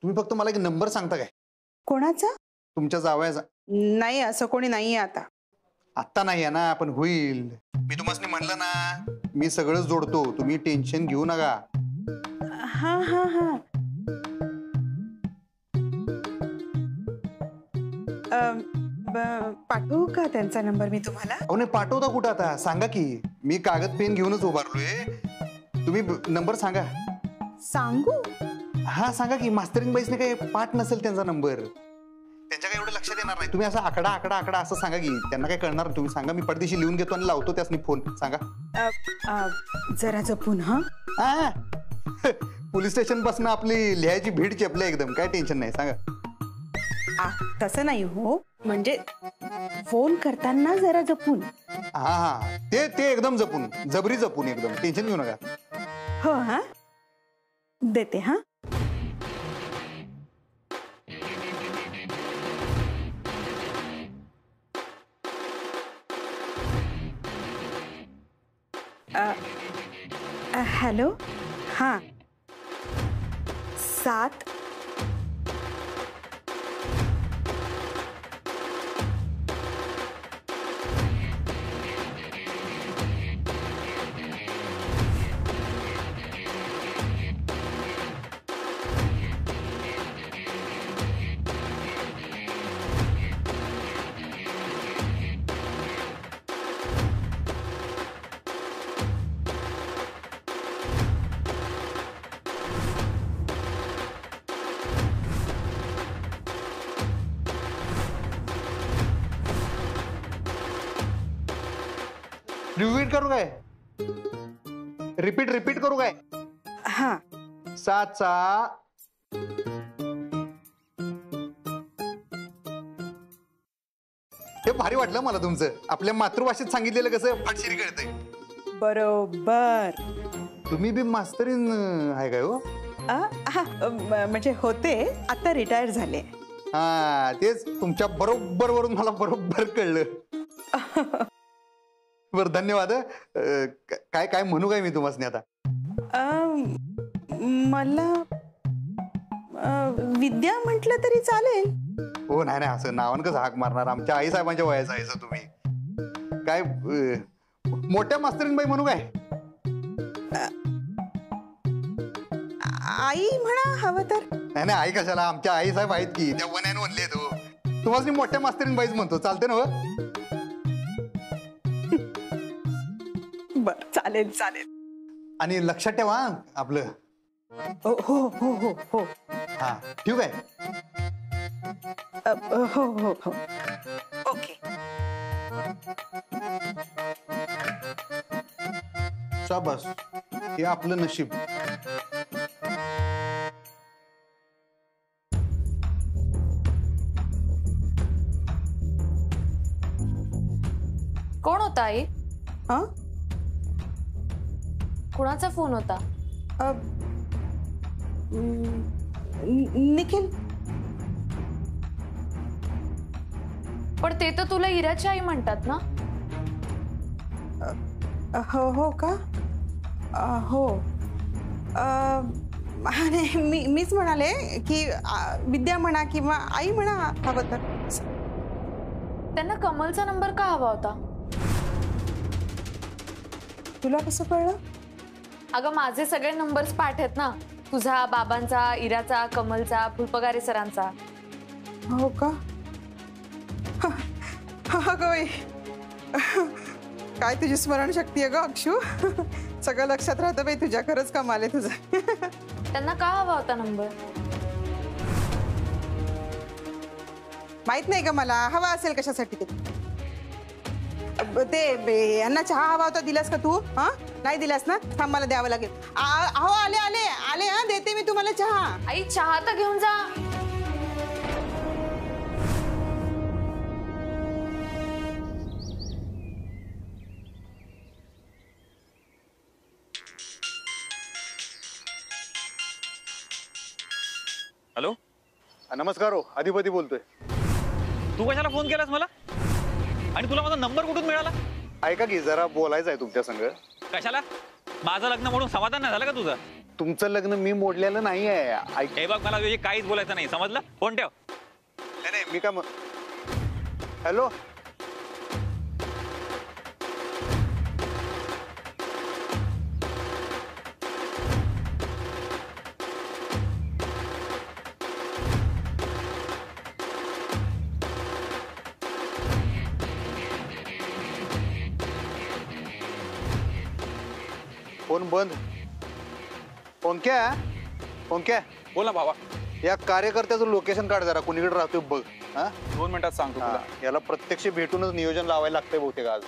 तुम्ही फक्त मला एक नंबर सांगता काय? कोणाचा? तुमच्या जावयाचा. नाही, असं कोणी नाहीये आता. आत्ता नाही आहे ना, पण होईल. मी तुम्हाला म्हणलं ना, मी सगळं जोडतो, तुम्ही टेन्शन घेऊ नका. हा हा हा पाठवू का त्यांचा नंबर मी तुम्हाला? अहो नाही, पाठवता कुठं आता? सांगा की. मी कागद पेन घेऊनच उभारलोय. तुम्ही नंबर सांगा. सांगू? हा सांगा की. मास्तरीन बाईसने काही पाठ नसेल त्यांचा नंबर. त्यांच्या काही एवढं लक्षात येणार नाही. तुम्ही असं आकडा आकडा आकडा असं सांगा की. त्यांना काय कळणार? तुम्ही सांगा, मी पडदेशी लिहून घेतो आणि लावतो त्यासनी फोन. सांगा. जरा जपून. हा हा पोलीस स्टेशन पासून आपली लिहायची भीड चेपले एकदम. काय टेन्शन नाही. सांगा. तसं नाही हो, म्हणजे फोन करताना जरा जपून. हा हा ते एकदम जपून, जबरी जपून एकदम. टेन्शन घेऊ नका. हो हा देते. हा हॅलो. हा 7 रिपीट करू काय? रिपीट करू काय? हा 7 हे भारी वाटलं मला तुमचं. आपल्या मातृभाषेत सांगितलेलं कसं फाटशिरी कळतंय. बरोबर. तुम्ही बी मास्तरीन आहे काय हो? म्हणजे होते, आता रिटायर झाले. हा तेच तुमच्या बरोबर वरून मला बरोबर कळलं. बर धन्यवाद. काय काय म्हणू काय मी तुम्हाला आता? मला विद्या म्हटलं तरी चालेल. हो नाही नाही, असं नावान कसं हाक मारणार? आमच्या आई साहेबांच्या वयाचं आहे तुम्ही. काय मोठ्या मास्तरीन बाई म्हणू काय? आई म्हणा हवं तर. नाही नाही, आई कशाला? आमच्या आई साहेब आहेत की, त्या वन्याने म्हणले तो. तुम्हाला मोठ्या मास्तरीन बाईच म्हणतो. चालते ना? बर चालेल चालेल. आणि लक्षात ठेवा आपलं. हो हो हो हो हो. हा ठीक आहे. हो हो हो ओके. शाबास, हे आपलं नशीब. कोण होता आई? कुणाचा फोन होता? निखिल. पण ते तर तुला इराची आई म्हणतात ना? हो हो का? हो. मीच म्हणाले की विद्या म्हणा किंवा आई म्हणा हवं तर. त्यांना कमलचा नंबर का हवा होता? तुला कसं कळलं? अगं माझे सगळे नंबर्स पाठ आहेत ना. तुझा, बाबांचा, इराचा, कमलचा, फुलपगारे सरांचा. हो का? बाई काय तुझी स्मरणशक्ती आहे ग अक्षू. सगळं लक्षात राहतं बाई तुझ्या. खरंच कमाल आहे तुझं. त्यांना का हवा होता नंबर? माहित नाही का मला. हवा असेल कशासाठी ते यांना चहा हवा होता. दिलास का तू? हा नाही दिलास ना? थांब मला द्यावं लागेल. अहो आले आले आले. हा देते मी तुम्हाला चहा. आई चहा तर घेऊन जा. हॅलो. नमस्कार हो, अधिपती बोलतोय. तू कशाला फोन केलास मला? आणि तुला माझा नंबर कुठून मिळाला? ऐका की, जरा बोलायचं आहे तुमच्या संग. कशाला? माझं लग्न म्हणून समाधान नाही झालं का तुझं? तुमचं लग्न मी मोडलेलं नाही आहे. हे बघ, मला तुझी काहीच बोलायचं नाही, समजलं? फोन ठेव. नाही मी काय हॅलो. फोन बंद. ओंक्या बोल ना भावा. या कार्यकर्त्याचं लोकेशन काढ जरा, कुणीकडे राहतोय बघ. हा 2 मिनिटात सांगतो तुला. याला प्रत्यक्ष भेटूनच नियोजन लावायला लागतंय बहुतेक आज.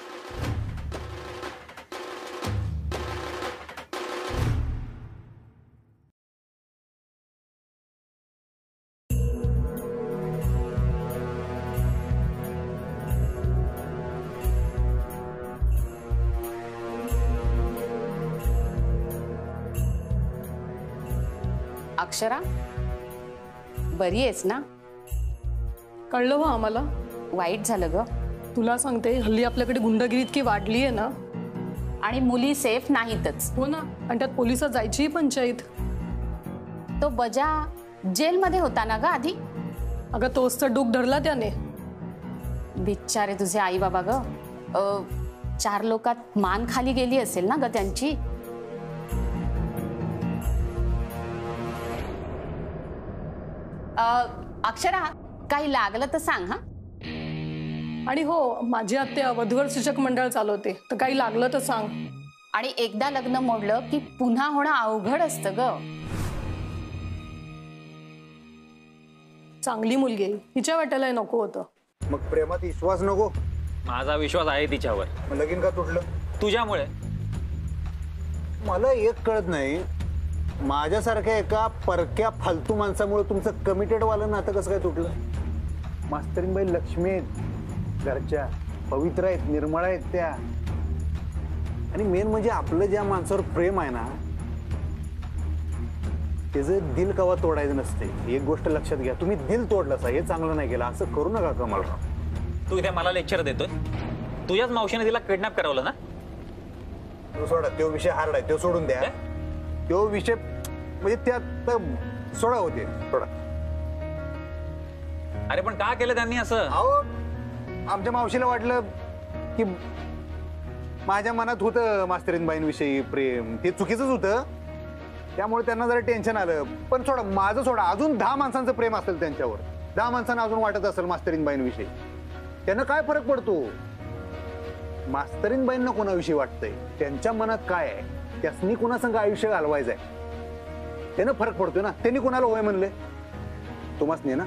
अक्षरा, बरी आहेस ना? कळलं हो आम्हाला. वाईट झालं ग. तुला सांगते, हल्ली आपल्याकडे गुंडगिरी इतकी वाढली आहे ना. आणि मुली सेफ नाहीतच. हो ना, आणि त्यात पोलिसात जायची पंचायत. तो बजा जेलमध्ये होता ना ग आधी. अगं तोच तर डूक धरला त्याने. बिचारे तुझे आई बाबा ग. 4 लोकात मान खाली गेली असेल ना ग त्यांची. अक्षरा, काही लागलं तर सांग हा. आणि हो, माझी आत्या वधूवर सूचक मंडळ चालवते, तर काही लागलं तर सांग. आणि एकदा लग्न मोडलं की पुन्हा होणं अवघड असतं ग. चांगली मुलगी आहे, हिच्या वाट्याला नको होतं. मग प्रेमात विश्वास नको? माझा विश्वास आहे तिच्यावर. मग लगीन का तुटलं? तुझ्यामुळे. मला एक कळत नाही, माझ्यासारख्या एका परक्या फालतू माणसामुळे तुमचं कमिटेड वालं नातं कसं काय तुटलं? मास्तरीनबाई लक्ष्मी आहेत, घरच्या पवित्र आहेत, निर्मळ आहेत त्या. आणि मेन म्हणजे आपलं ज्या माणसावर प्रेम आहे ना, त्याचं दिल कवा तोडायचं नसते. एक गोष्ट लक्षात घ्या, तुम्ही दिल तोडलं हे चांगलं नाही केलं. असं करू नका कमलराव. तू इथे मला लेक्चर देतोय? तुझ्याच मावशीने तिला किडनॅप करवलं ना? सोडा तो विषय, हार्ड आहे तो, सोडून द्या. तो विषय म्हणजे त्यात सोडा होते सोडा. अरे पण का केलं त्यांनी असं? अहो, आमच्या मावशीला वाटलं की माझ्या मनात होतं मास्तरीनबाईंविषयी प्रेम, ते चुकीचंच होतं. त्यामुळे त्यांना जरा टेन्शन आलं. पण सोडा, माझं सोडा, अजून 10 माणसांचं प्रेम असेल त्यांच्यावर, 10 माणसांना अजून वाटत असेल मास्तरीनबाईंविषयी, त्यांना काय फरक पडतो? मास्तरीनबाईंना कोणाविषयी वाटतंय, त्यांच्या मनात काय आहे, त्यासनी कोणासंग आयुष्य घालवायचंय, त्यानं फरक पडतोय ना. त्यांनी कोणाला होय म्हणले? तुम्हाच नाही ना.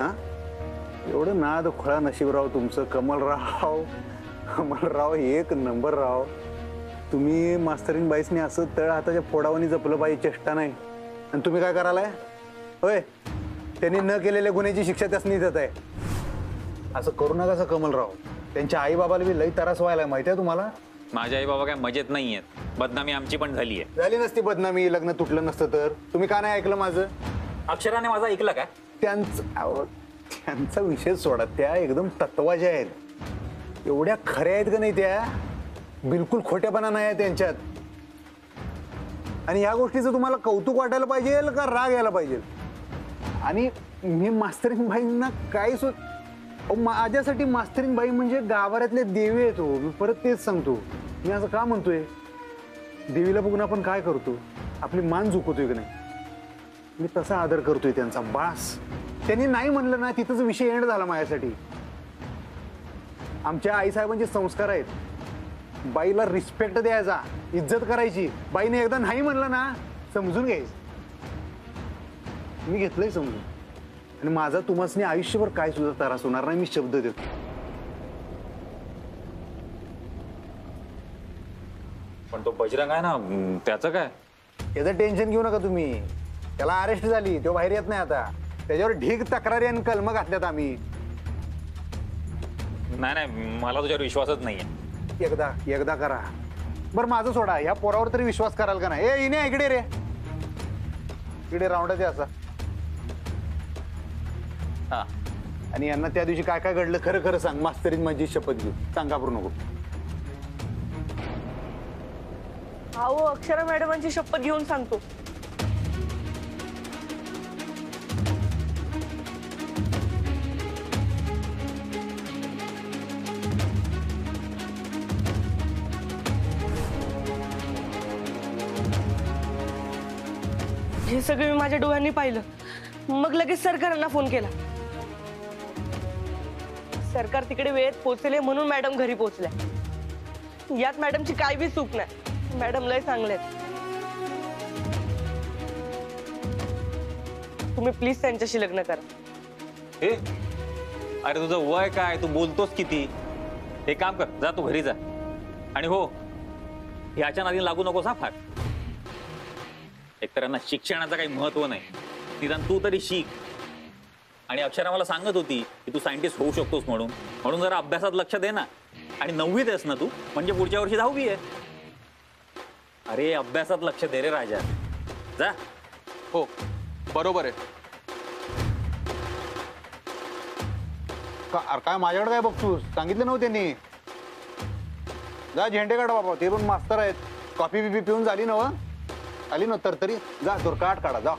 हा, एवढं नाद खोळा नशीबराव तुमचं. कमलराव एक नंबर राव. तुम्ही मास्तरीनबाईसनी असं तळ हाताच्या फोडावानी जपलं पाहिजे, चेष्टा नाही. आणि तुम्ही काय करायलाय? होय, त्यांनी न केलेल्या गुन्ह्याची शिक्षा त्यासनी देत आहे. असं करू नका कमलराव. त्यांच्या आई बाबाला बी लई त्रास व्हायला, माहिती आहे तुम्हाला? माझे आई बाबा काय मजेत नाहीयेत. बदनामी आमची पण झाली आहे. झाली नसती बदनामी, लग्न तुटलं नसतं तर. तुम्ही का नाही ऐकलं माझं? अक्षराने माझा ऐकलं काय? त्यांचा विषय सोडा, त्या एकदम तत्वाच्या आहेत. एवढ्या खऱ्या आहेत का नाही त्या? बिलकुल खोट्यापणा नाही आहे त्यांच्यात. आणि ह्या गोष्टीचं तुम्हाला कौतुक वाटायला पाहिजे का राग यायला पाहिजे? आणि मी मास्तरीनबाईंना काय माझ्यासाठी मास्तरीनबाई म्हणजे गाभाऱ्यातले देवी आहेत हो. मी परत तेच सांगतो. मी असं का म्हणतोय? देवीला बघून आपण काय करतो? आपली मान झुकवतोय की नाही? मी तसा आदर करतोय त्यांचा. बास, त्यांनी नाही म्हणलं ना, तिथंच विषय एंड झाला माझ्यासाठी. आमच्या आईसाहेबांचे संस्कार आहेत, बाईला रिस्पेक्ट द्यायचा, इज्जत करायची. बाईने एकदा नाही म्हणलं ना, समजून घ्यायचं. मी घेतलंय समजून. आणि माझा तुम्हासनी आयुष्यभर काय सुद्धा त्रास होणार नाही, मी शब्द देतो. पण तो बजरंग आहे ना, त्याचं काय? याचं टेन्शन घेऊ नका तुम्ही. त्याला अरेस्ट झाली, तो बाहेर येत नाही आता. त्याच्यावर ढीग तक्रारी आणि कलम घातल्यात आम्ही. नाही, मला तुझ्यावर विश्वासच नाहीये. एकदा करा बरं. माझं सोडा, ह्या पोरावर तरी विश्वास कराल का नाही? ए इने, इकडे रे, इकडे राऊंडाचे असा. हा, आणि यांना त्या दिवशी काय काय घडलं खरं खरं सांग. मास्तरीन माझी शपथ घेऊ, सांगा करू नको. अहो अक्षरा मॅडमांची शपथ घेऊन सांगतो. हे सगळं मी माझ्या डोळ्यांनी पाहिलं. मग लगेच सरकारांना फोन केला. सरकार तिकडे वेळेत पोहोचले म्हणून मॅडम घरी पोहोचल्या. यात मॅडमची काय बी चूक नाही. मॅडम लय चांगले. तुम्ही प्लीज त्यांच्याशी लग्न करा. हे अरे तुझं वय काय, तू बोलतोस किती? हे काम कर, जा तू घरी जा. आणि हो, ह्याच्या नादी लागू नकोस हा फार. एकतर यांना शिक्षणाचं काही महत्व नाही. निदान तू तरी शिक. आणि अक्षरा मला सांगत होती की तू सायंटिस्ट होऊ शकतोस म्हणून जरा अभ्यासात लक्ष दे ना. आणि 9वीत आहेस ना तू, म्हणजे पुढच्या वर्षी 10वी आहे. अरे अभ्यासात लक्ष दे रे राजा, जा. हो बरोबर आहे. काय माझ्याकडे काय बघतोस? सांगितलं नव्हतं त्यांनी. जा झेंडे काढा बाबा, ते पण मास्तर आहेत. कॉफी बिपी पिऊन झाली ना? आली ना तर तरी जा, दुर्काट काढा जा.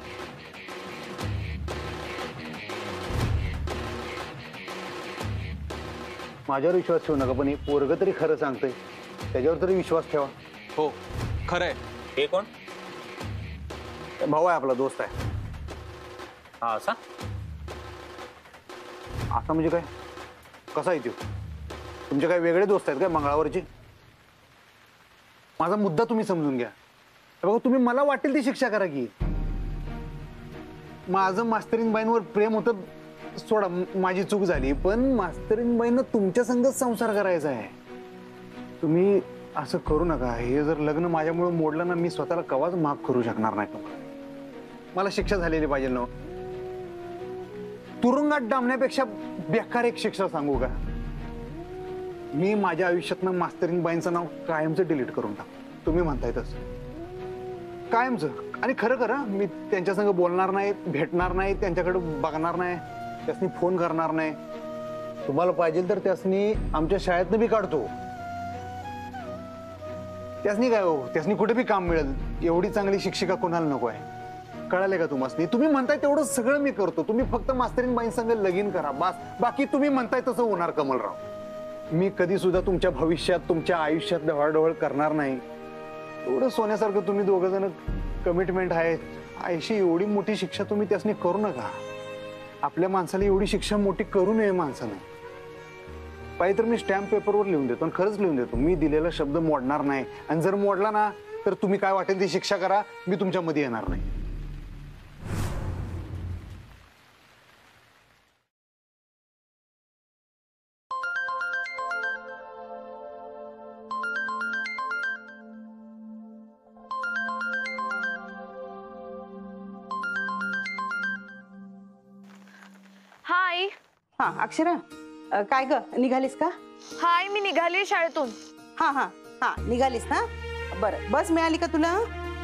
माझ्यावर विश्वास ठेवू नका, पण हे पोरग तरी खरं सांगतंय, त्याच्यावर तरी विश्वास ठेवा. हो खरंय. हे कोण? भाऊ आहे आपला, दोस्त आहे. हा असा आता म्हणजे काय? कसा आहे तो? तुमचे काय वेगळे दोस्त आहेत काय मंगळावरचे? माझा मुद्दा तुम्ही समजून घ्या. बघा, तुम्ही मला वाटेल ती शिक्षा करा की. माझं मास्तरीनबाईंवर प्रेम होतं, सोडा माझी चूक झाली, पण मास्तरीनबाईंना तुमच्या संगच संसार करायचा आहे. तुम्ही असं करू नका. हे जर लग्न माझ्यामुळे मोडलं ना, मी स्वतःला कवाच माफ करू शकणार नाही. तुम्हाला मला शिक्षा झालेली पाहिजे ना. तुरुंगात डांबण्यापेक्षा बेकार एक शिक्षा सांगू का? मी माझ्या आयुष्यातनं मास्तरीनबाईंचं नाव कायमचं डिलीट करून टाक. तुम्ही म्हणताय तसं कायमचं. आणि खरं खरं मी त्यांच्या संग बोलणार नाही, भेटणार नाही, त्यांच्याकडे बघणार नाही, त्यासनी फोन करणार नाही. तुम्हाला पाहिजे तर त्यासनी आमच्या शाळेतनं बी काढतो. त्यासनी काय हो, त्यासनी कुठे बी काम मिळेल. एवढी चांगली शिक्षिका कोणाला नको आहे? कळाले का तुम्हाला? तुम्ही म्हणताय तेवढं सगळं मी करतो. तुम्ही फक्त मास्तरीनबाईंसंग लगीन करा बस. बाकी तुम्ही म्हणताय तसं होणार कमलराव. मी कधी सुद्धा तुमच्या भविष्यात, तुमच्या आयुष्यात ढवळढवळ करणार नाही. एवढं सोन्यासारखं तुम्ही दोघं जण कमिटमेंट आहे. अशी एवढी मोठी शिक्षा तुम्ही त्यासनी करू नका. आपल्या माणसाला एवढी शिक्षा मोठी करू नये माणसानं. पाहिजे तर मी स्टॅम्प पेपरवर लिहून देतो आणि खरंच लिहून देतो, मी दिलेला शब्द मोडणार नाही. आणि जर मोडला ना तर तुम्ही काय वाटेल ती शिक्षा करा, मी तुमच्या मध्ये येणार नाही. हाय. हा अक्षरा, काय ग निघालीस का? हाय, मी निघाली शाळेतून. हा हा हा निघालीस ना? बरं, बस मिळाली का तुला?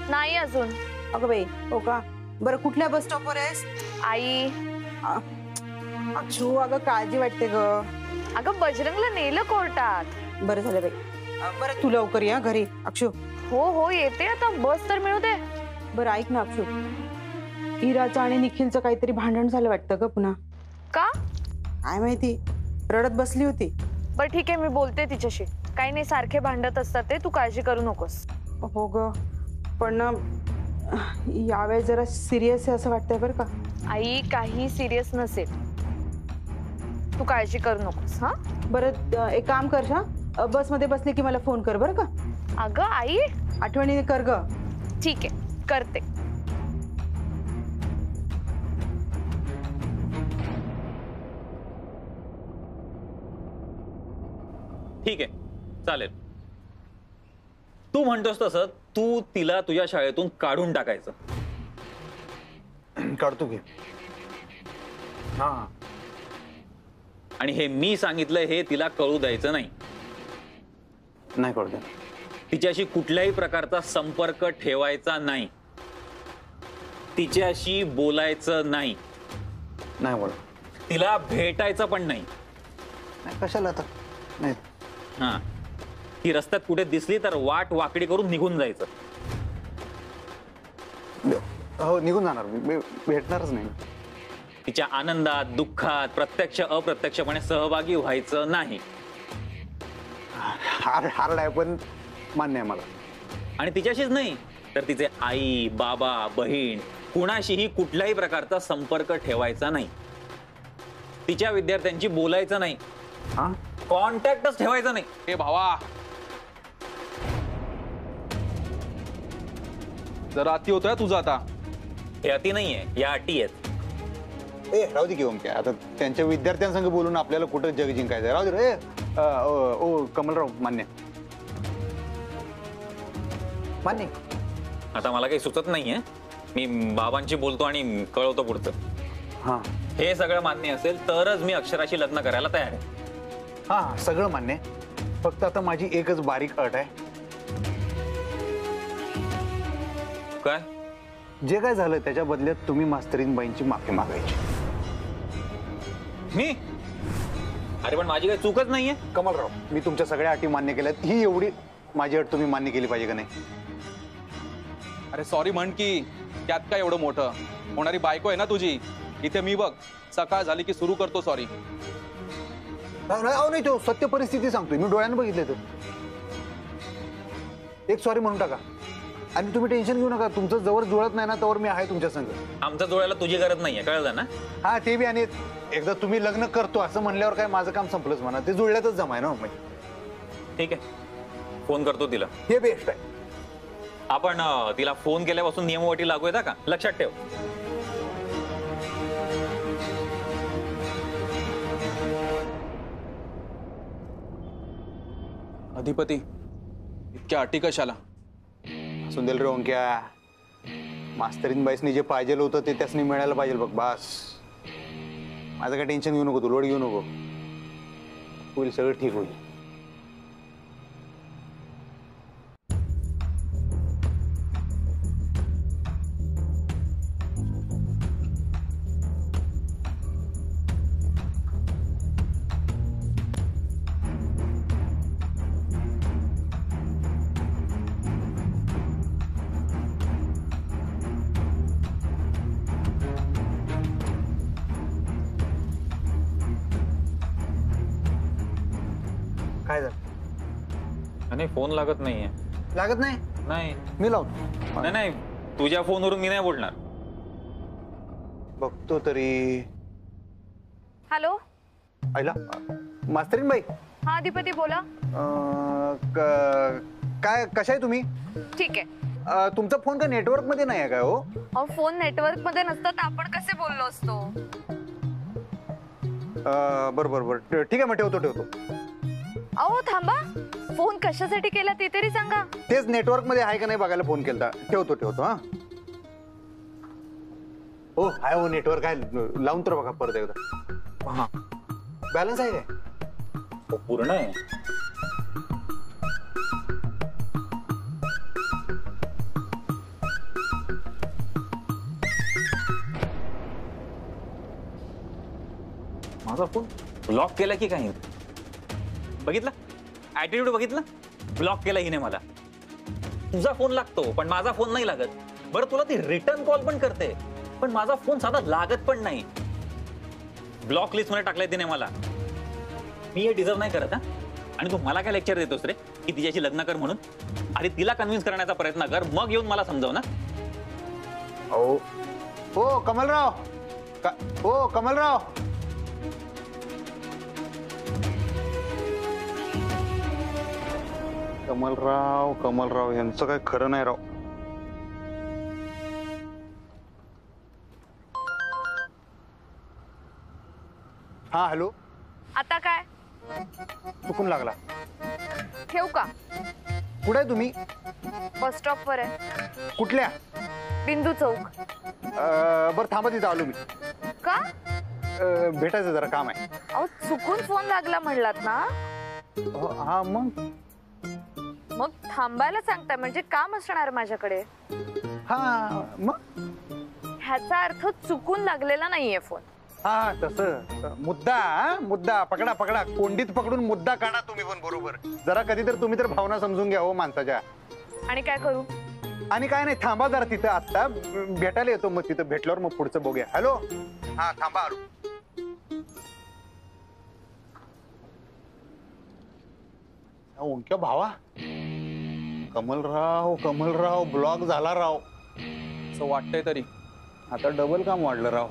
नाही अजून. अगं बाई, हो का? बरं, कुठल्या बस स्टॉपवर आहेस? आई. अक्षू, अगं काळजी वाटते ग. अगं बजरंगला नेलं कोर्टात. बरं झालं बाई. बरं, तू लवकर या घरी. अक्षू. हो हो येते आता, बस तर मिळू दे. बरं ऐक ना अक्षू, इराचं आणि निखिलचं काहीतरी भांडण झालं वाटतं ग पुन्हा. का? काय माहिती, रडत बसली होती. बर ठीक आहे, मी बोलते तिच्याशी. काही नाही, सारखे भांडत असतात ते, तू काळजी करू नकोस. हो ग, पण यावेळेस जरा सिरियस आहे असं वाटतंय बरं का. आई, काही सिरियस नसेल, तू काळजी करू नकोस. हा बरं, एक काम कर, हा बसमध्ये बसले की मला फोन कर बरं का. अगं आई, आठवणीने कर ग. ठीक आहे, करते. ठीक आहे, चालेल. तू म्हणतोस तसं तू तिला तुझ्या शाळेतून काढून टाकायचं. काढतो की. हा. आणि हे मी सांगितलंय हे तिला कळू द्यायचं नाही. नाही कळू द्या. तिच्याशी कुठल्याही प्रकारचा संपर्क ठेवायचा नाही. तिच्याशी बोलायचं नाही. नाही बोल. तिला भेटायचं पण नाही. कशाला आता? नाही. हा, ती रस्त्यात कुठे दिसली तर वाट वाकडी करून निघून जायचं. हो निघून जाणार मी भेटणारच नाही. तिच्या आनंदात दुःखात प्रत्यक्ष अप्रत्यक्षपणे सहभागी व्हायचं नाही. हार्ड आहे पण मान्य आहे मला. आणि तिच्याशीच नाही तर तिचे आई बाबा बहीण कुणाशीही कुठल्याही प्रकारचा संपर्क ठेवायचा नाही. तिच्या विद्यार्थ्यांची बोलायचं नाही. कॉन्टॅक्टच ठेवायचा नाही. ए भावा, जरा अति होतोय तुझं आता. हे अति नाहीये, या अटी आहेत. राहू दे घेऊन काय आता त्यांच्या विद्यार्थ्यांसंग बोलून आपल्याला कुठं जग जिंकायचं. राहू दे रे. ओ कमलराव मान्य मान्य. आता मला काही सुचत नाहीये. मी बाबांशी बोलतो आणि कळवतो पुढचं. हा हे सगळं मान्य असेल तरच मी अक्षराशी लग्न करायला तयार आहे. हा सगळं मान्य. फक्त आता माझी एकच बारीक अट आहे. काय? जे काय झालं त्याच्या बदल्यात तुम्ही मास्तरीनबाईंची माफी मागायची. मी? अरे पण माझी काही चूकच नाहीये. कमलराव मी तुमच्या सगळ्या अटी मान्य केल्यात. ही एवढी माझी अट तुम्ही मान्य केली पाहिजे का नाही? अरे सॉरी म्हण की, त्यात काय एवढं मोठं. होणारी बायको आहे ना तुझी. इथे मी बघ सकाळ झाली की सुरू करतो सॉरी. नाही तो सत्य परिस्थिती सांगतोय मी, डोळ्यानं बघितले तर. एक सॉरी म्हणून टाका आणि तुम्ही टेन्शन घेऊ नका. तुमचं जवळ जुळत नाही ना तवर मी आहे तुमच्या संग. आमच्या जोड्याला तुझी गरज नाहीये, कळलं ना? हा ते बी. आणि एकदा तुम्ही लग्न करतो असं म्हणल्यावर काय माझं काम संपलंच म्हणा. ते जुळल्यातच जमाय ना. ठीक आहे, फोन करतो तिला. हे बेस्ट आहे. आपण तिला फोन केल्यापासून नियमवटी लागू येतात का, लक्षात ठेव. अधिपती इतक्या अटी कशाला? सुंदर रे ओंक्या, मास्तरीनबाईसनी जे पाहिजे होतं ते त्यासनी मिळायला पाहिजे बघ. बस माझं काय टेन्शन घेऊ नको, तू लोड घेऊ नको. होईल सगळं ठीक होईल. काय झालं? नाही फोन लागत नाहीये. लागत नाही? नाही मी लावतो. नाही नाही, तुझ्या फोनवरून मी नाही बोलणार. बघतो तरी. हॅलो. आईला मास्तरीनबाई. हा अधिपती बोला. काय कशा आहे तुम्ही? ठीक आहे. तुमचा फोन का नेटवर्क मध्ये नाही आहे काय हो? अहो फोन नेटवर्क मध्ये नसतात आपण कसे बोललो असतो. बरोबर ठीक आहे मग ठेवतो. अहो थांबा, फोन कशासाठी केला ते तरी सांगा. तेच नेटवर्क मध्ये आहे का नाही बघायला फोन केला. ठेवतो. हा हो आहे हो नेटवर्क आहे. लावून तर बघा परत एकदा. हा बॅलन्स आहे काय? पूर्ण आहे. माझा फोन ब्लॉक केला की काही बघितलं? ऍटिट्यूड बघितलं? ब्लॉक केला हिने मला. तुझा फोन लागतो पण माझा फोन नाही लागत. बरं तुला ती रिटर्न कॉल पण करते पण माझा फोन साधा लागत पण नाही. ब्लॉक लिस्ट मध्ये टाकलंय तिने मला. मी हे डिझर्व नाही करत. हा आणि तू मला काय लेक्चर देतोस रे की तिच्याशी लग्न कर म्हणून? अरे तिला कन्व्हिन्स करण्याचा प्रयत्न कर, मग येऊन मला समजाव ना. हो कमलराव. हो कमलराव. कमलराव यांचं काय खरं नाही राव. हा हॅलो. आता काय? चुकून लागला. ठेवू का? कुठे आहे तुम्ही? बस स्टॉप वर आहे. कुठल्या? बिंदू चौक. बरं थांबा तिथं आलो मी. का? भेटायचं जरा काम आहे. अहो चुकून फोन लागला म्हणलात ना. हा मग थांबायला सांगताय म्हणजे काम असणार माझ्याकडे. हा मग ह्याचा अर्थ चुकून लागलेला नाहीये फोन. हा तसं मुद्दा मुद्दा पकडा पकडा, कोंडीत पकडून मुद्दा काढा तुम्ही पण बरोबर. जरा कधी तर तुम्ही तर भावना समजून घ्या हो माणसाच्या. आणि काय करू? आणि काय नाही, थांबा जरा तिथं, आता भेटायला येतो, मग तिथं भेटल्यावर मग पुढचं बघूया. हॅलो, हा थांबा आलो. ओंक्या भावा, कमलराव ब्लॉक झाला राव. असं वाटतंय तरी. आता डबल काम वाढलं राव.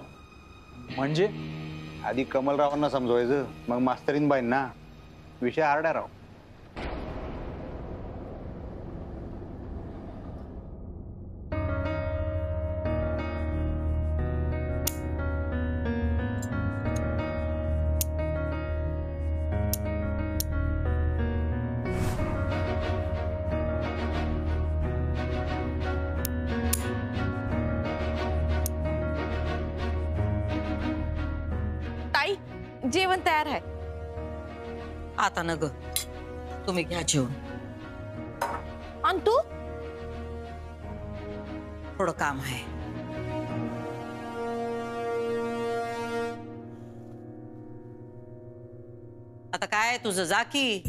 म्हणजे आधी कमलरावांना समजवायचं, मग मास्तरीन बाईंना. विषय हार्डा राव. ताई, जेवण तयार आहे. आता न ग, तुम्ही घ्या जेवण. आणि तू? थोडं काम आहे. आता काय तुझं, जा की.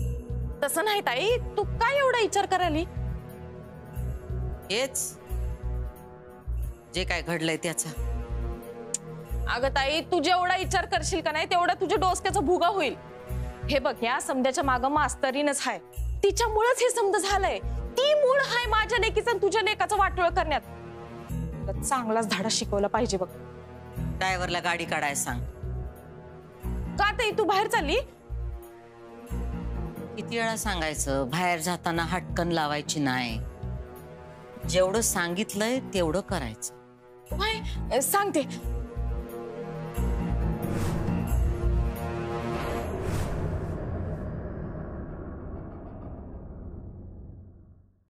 तसं नाही ताई, तू काय एवढा विचार करायली? हेच जे काय घडलंय त्याचा. अगं ताई, तू जेवढा विचार करशील का नाही तेवढा तुझ्या डोसक्याचा भुगा होईल. हे बघ, या समद्याच्या मागं मास्तरीनच आहे. तिच्यामुळेच हे समज झालंय. ती मूळ हाय माझ्या लेकीचं आणि तुझ्या लेकाचं वाटोळ करण्यात. तुला चांगलाच धाडा शिकवला पाहिजे बघ. ड्रायव्हरला गाडी काढाय सांग. का ताई, तू बाहेर चालली? किती वेळा सांगायचं, बाहेर जाताना हटकन लावायची नाही. जेवढं सांगितलंय तेवढं करायचं. सांगते.